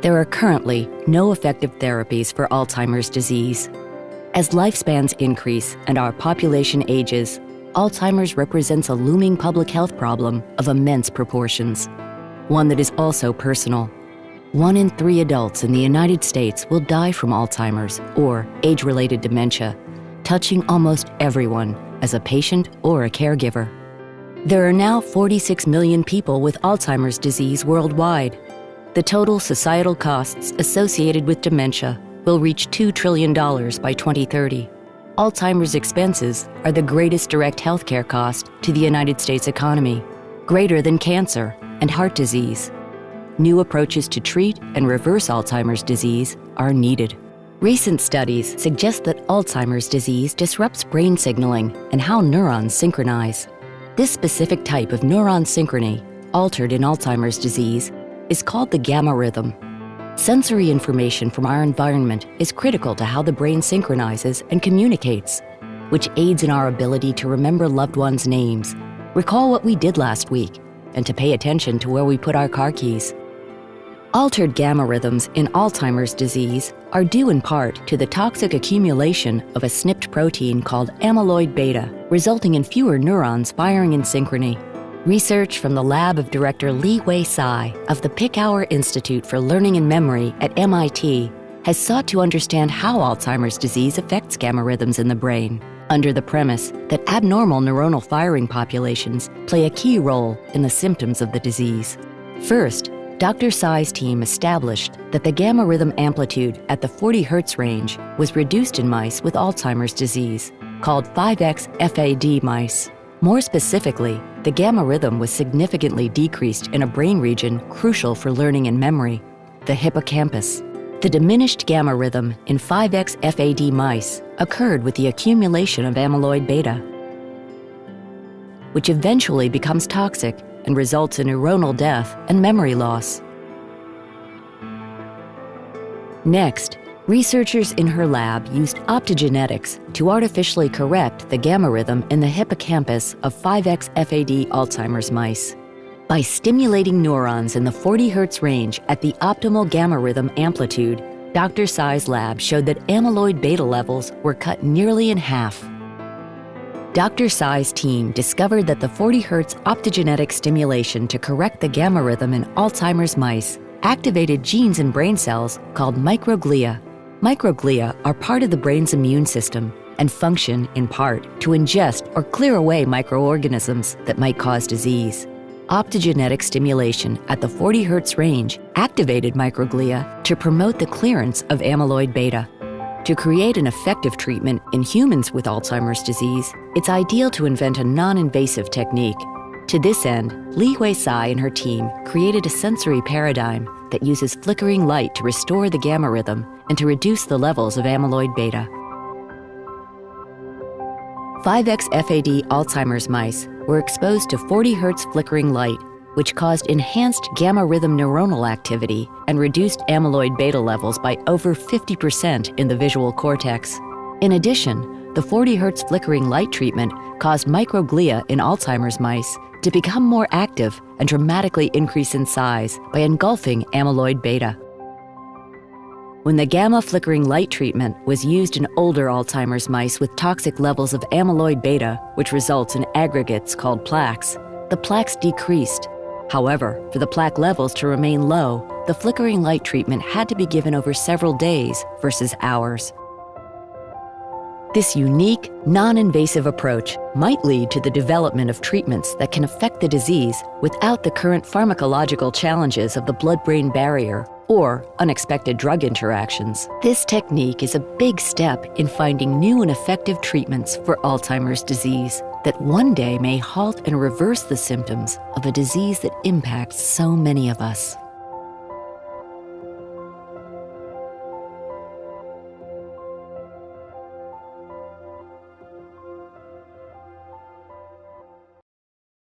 There are currently no effective therapies for Alzheimer's disease. As lifespans increase and our population ages, Alzheimer's represents a looming public health problem of immense proportions, one that is also personal. 1 in 3 adults in the United States will die from Alzheimer's or age-related dementia, touching almost everyone as a patient or a caregiver. There are now 46 million people with Alzheimer's disease worldwide. The total societal costs associated with dementia will reach $2 trillion by 2030. Alzheimer's expenses are the greatest direct healthcare cost to the United States economy, greater than cancer and heart disease. New approaches to treat and reverse Alzheimer's disease are needed. Recent studies suggest that Alzheimer's disease disrupts brain signaling and how neurons synchronize. This specific type of neuron synchrony, altered in Alzheimer's disease, is called the gamma rhythm. Sensory information from our environment is critical to how the brain synchronizes and communicates, which aids in our ability to remember loved ones' names, recall what we did last week, and to pay attention to where we put our car keys. Altered gamma rhythms in Alzheimer's disease are due in part to the toxic accumulation of a SNP protein called amyloid beta, resulting in fewer neurons firing in synchrony. Research from the lab of Director Li-Wei Tsai of the Picower Institute for Learning and Memory at MIT has sought to understand how Alzheimer's disease affects gamma rhythms in the brain, under the premise that abnormal neuronal firing populations play a key role in the symptoms of the disease. First, Dr. Tsai's team established that the gamma rhythm amplitude at the 40 Hz range was reduced in mice with Alzheimer's disease, called 5X FAD mice. More specifically, the gamma rhythm was significantly decreased in a brain region crucial for learning and memory, the hippocampus. The diminished gamma rhythm in 5X FAD mice occurred with the accumulation of amyloid beta, which eventually becomes toxic and results in neuronal death and memory loss. Next, researchers in her lab used optogenetics to artificially correct the gamma rhythm in the hippocampus of 5X FAD Alzheimer's mice. By stimulating neurons in the 40 Hz range at the optimal gamma rhythm amplitude, Dr. Tsai's lab showed that amyloid beta levels were cut nearly in half. Dr. Tsai's team discovered that the 40 Hz optogenetic stimulation to correct the gamma rhythm in Alzheimer's mice activated genes in brain cells called microglia. Microglia are part of the brain's immune system and function, in part, to ingest or clear away microorganisms that might cause disease. Optogenetic stimulation at the 40 Hz range activated microglia to promote the clearance of amyloid beta. To create an effective treatment in humans with Alzheimer's disease, it's ideal to invent a non-invasive technique. To this end, Li-Wei Tsai and her team created a sensory paradigm that uses flickering light to restore the gamma rhythm and to reduce the levels of amyloid beta. 5X FAD Alzheimer's mice were exposed to 40 Hz flickering light, which caused enhanced gamma rhythm neuronal activity and reduced amyloid beta levels by over 50% in the visual cortex. In addition, the 40 Hz flickering light treatment caused microglia in Alzheimer's mice to become more active and dramatically increase in size by engulfing amyloid beta. When the gamma flickering light treatment was used in older Alzheimer's mice with toxic levels of amyloid beta, which results in aggregates called plaques, the plaques decreased. However, for the plaque levels to remain low, the flickering light treatment had to be given over several days versus hours. This unique, non-invasive approach might lead to the development of treatments that can affect the disease without the current pharmacological challenges of the blood-brain barrier or unexpected drug interactions. This technique is a big step in finding new and effective treatments for Alzheimer's disease that one day may halt and reverse the symptoms of a disease that impacts so many of us.